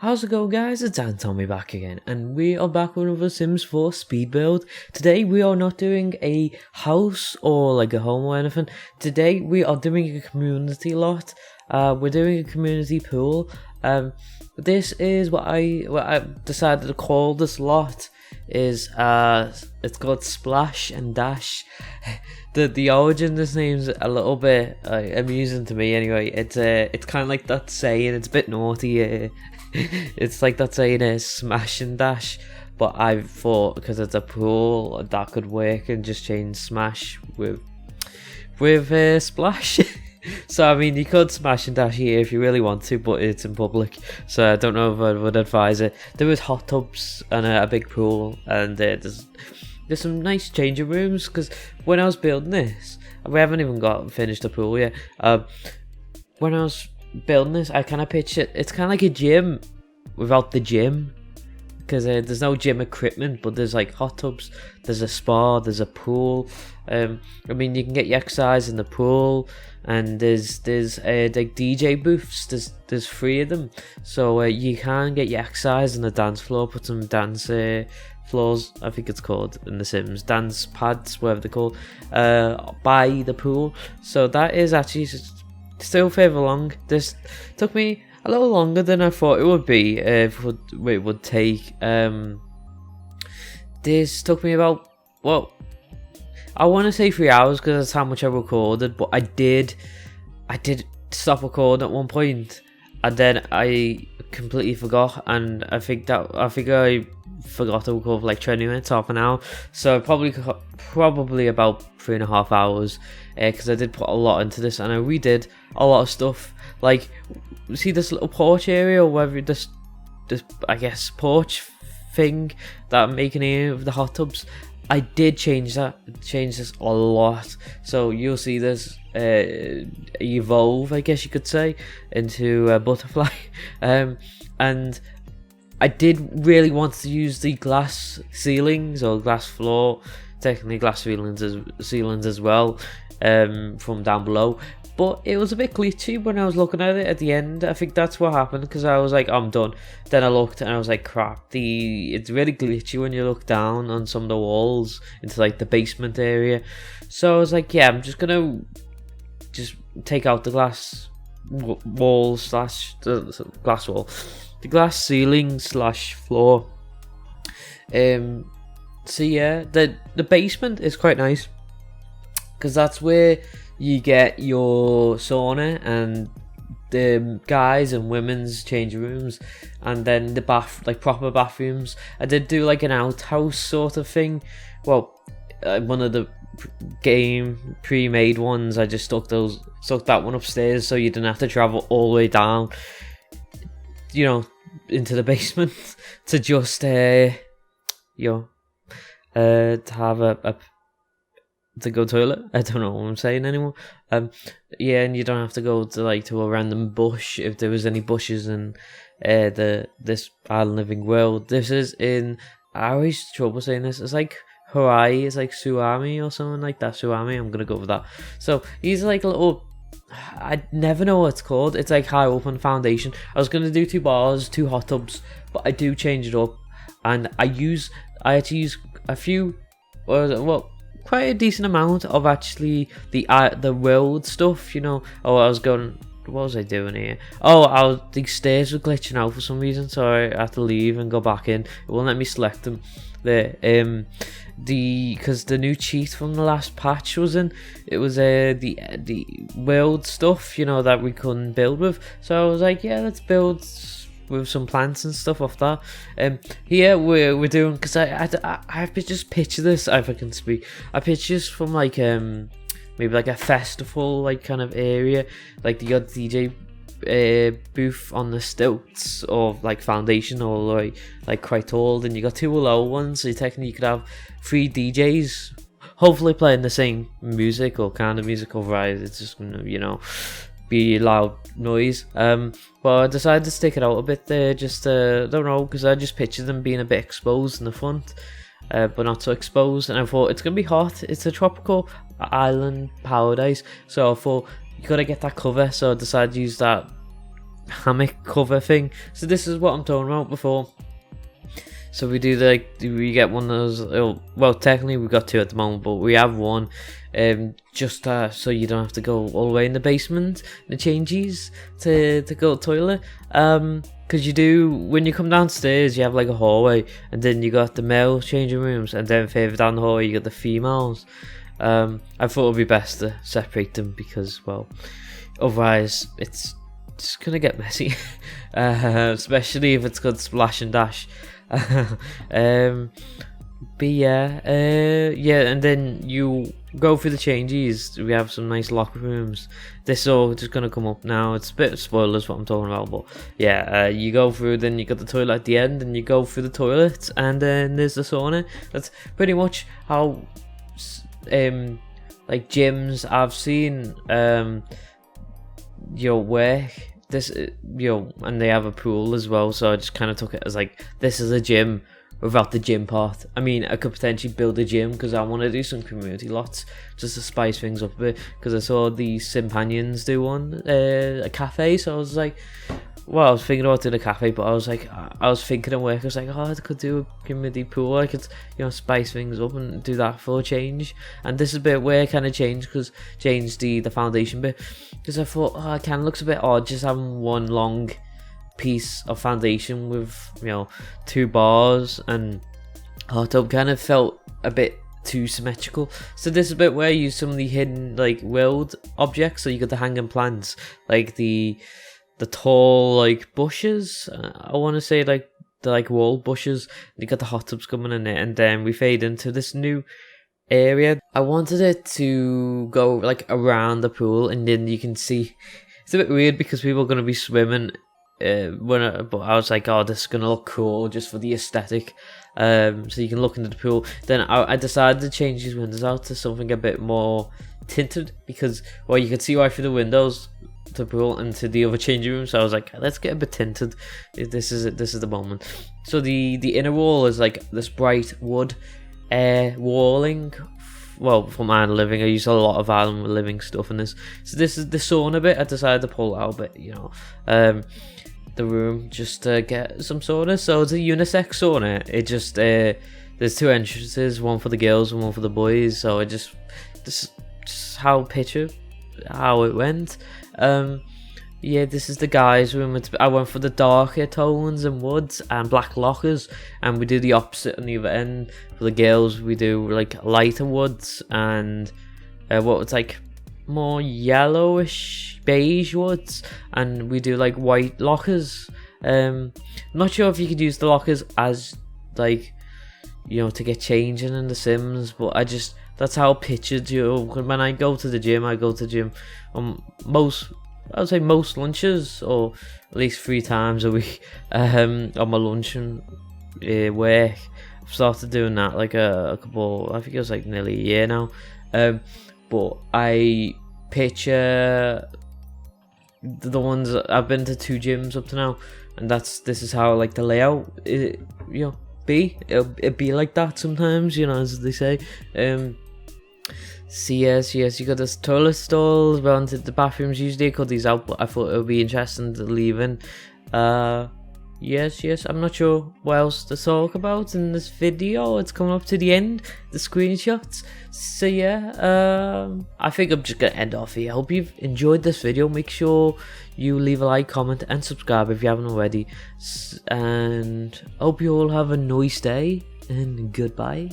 How's it going, guys? It's Antomy back again, and we are back with another Sims 4 speed build. Today we are not doing a house or like a home or anything. Today we are doing a community lot. We're doing a community pool. This is what I decided to call this lot. It's called Splash and Dash. The origin of this name's a little bit amusing to me. Anyway, it's kind of like that saying. It's a bit naughty. It's like that saying, smash and dash. But I thought because it's a pool that could work and just change smash with splash. So I mean, you could smash and dash here if you really want to, but it's in public, so I don't know if I would advise it. There was hot tubs and a big pool, and there's some nice changing rooms. Because when I was building this, we haven't even finished the pool yet. When I was building this, I kind of pictured it's kind of like a gym without the gym, because there's no gym equipment, but there's like hot tubs, there's a spa, there's a pool. I mean, you can get your exercise in the pool, and there's like DJ booths. There's 3 of them, so you can get your exercise on the dance floor. Put some dance floors, I think it's called in The Sims, dance pads, whatever they're called, by the pool. So that is actually still further along. This took me a little longer than I thought it would be. It would take. This took me about, well, I want to say 3 hours because that's how much I recorded. But I did stop recording at one point, and then I completely forgot. And I think I forgot to record for like 20 minutes, half an hour. So probably about 3.5 hours, because I did put a lot into this, and I redid a lot of stuff. Like, see this little porch area, or whatever, this I guess porch thing that I'm making here with the hot tubs. I did change this a lot, so you'll see this evolve, I guess you could say, into a butterfly. And I did really want to use the glass ceilings or glass floor, technically glass ceilings as well, from down below. But it was a bit glitchy when I was looking at it at the end. I think that's what happened, because I was like, I'm done. Then I looked and I was like, crap. It's really glitchy when you look down on some of the walls into like the basement area. So I was like, yeah, I'm just gonna take out the glass wall slash the glass wall, the glass ceiling slash floor. So yeah, the basement is quite nice, because that's where you get your sauna and the guys and women's changing rooms, and then the proper bathrooms. I did do like an outhouse sort of thing. Well, one of the game pre-made ones, I just stuck that one upstairs, so you didn't have to travel all the way down, into the basement to just to have to go toilet. I don't know what I'm saying anymore. Yeah, and you don't have to go to a random bush if there was any bushes in this Island Living World. This is in, I always trouble saying this, it's like Hawaii, it's like Sulani or something like that. Sulani, I'm gonna go with that. So he's like a little, I never know what it's called. It's like high open foundation. I was gonna do 2 bars, 2 hot tubs, but I do change it up, and I had to use a few, quite a decent amount of actually the world stuff, what was I doing here? The stairs were glitching out for some reason, so I had to leave and go back in. It won't let me select them there. Because the new cheat from the last patch was in. It was the world stuff, that we couldn't build with. So I was like, yeah, let's build with some plants and stuff off that. Here we're doing, because I have to just picture this, if I can speak. I picture this from like maybe like a festival kind of area, like the odd DJ booth on the stilts of like foundation, or like quite tall. Then you got 2 low ones, so technically you could have 3 DJs hopefully playing the same music or kind of music, otherwise it's just gonna be loud noise. But I decided to stick it out a bit there, just don't know, because I just pictured them being a bit exposed in the front, but not so exposed. And I thought it's gonna be hot, it's a tropical island paradise, so I thought you gotta get that cover. So I decided to use that hammock cover thing. So this is what I'm talking about before. So we do we get one of those. Well, technically we got two at the moment, but we have one, just so you don't have to go all the way in the basement, the changes to go to the toilet. Because you do, when you come downstairs, you have like a hallway, and then you got the male changing rooms, and then further down the hallway you got the females. I thought it would be best to separate them because, well, otherwise it's just gonna get messy, especially if it's got splash and dash. But yeah, and then you go through the changes. We have some nice locker rooms. This is all just gonna come up now. It's a bit of spoilers what I'm talking about, but yeah, you go through. Then you got the toilet at the end, and you go through the toilet, and then there's the sauna. That's pretty much how like gyms I've seen work. This and they have a pool as well, so I just kind of took it as like, this is a gym without the gym part. I mean, I could potentially build a gym because I want to do some community lots just to spice things up a bit, because I saw the Simpanions do one, a cafe, so I was like, well, I was thinking about doing a cafe, but I was thinking at work, I was like, oh, I could do a community pool, I could, spice things up and do that for a change. And this is a bit where I kind of changed the foundation bit, because I thought, oh, it kind of looks a bit odd just having one long piece of foundation with, 2 bars, and hot tub kind of felt a bit too symmetrical. So this is a bit where I use some of the hidden, like, world objects. So you got the hanging plants, like the tall, like, bushes, I want to say, like, the wall bushes. You got the hot tubs coming in there, and then we fade into this new area. I wanted it to go, like, around the pool, and then you can see, it's a bit weird because people are going to be swimming, but I was like, oh, this is going to look cool just for the aesthetic, so you can look into the pool. Then I decided to change these windows out to something a bit more tinted, because, well, you can see right through the windows to the pool and to the other changing room, so I was like, let's get a bit tinted. This is the moment. So the inner wall is like this bright wood walling. Well, for my living, I use a lot of island living stuff in this. So this is the sauna bit. I decided to pull out a bit, the room, just to get some sauna. So it's a unisex sauna. It just there's 2 entrances, one for the girls and one for the boys. So I just how it went. Yeah, this is the guys' room. I went for the darker tones and woods and black lockers, and we do the opposite on the other end. For the girls, we do like lighter woods and what was like more yellowish beige woods, and we do like white lockers. I'm not sure if you could use the lockers as like, to get changing in the Sims, but that's how I pictured when I go to the gym. I go to the gym I would say most lunches, or at least 3 times a week, on my lunch and work. I've started doing that like a couple, I think it was like nearly a year now. But I picture the ones I've been to 2 gyms up to now, and this is how like the layout it'll be like that sometimes, as they say. So yes, you got this toilet stalls around the bathrooms. Usually I cut these out, but I thought it would be interesting to leave in. Yes, I'm not sure what else to talk about in this video. It's coming up to the end, the screenshots. So yeah, I think I'm just gonna end off here. I hope you've enjoyed this video. Make sure you leave a like, comment, and subscribe if you haven't already. And hope you all have a nice day, and goodbye.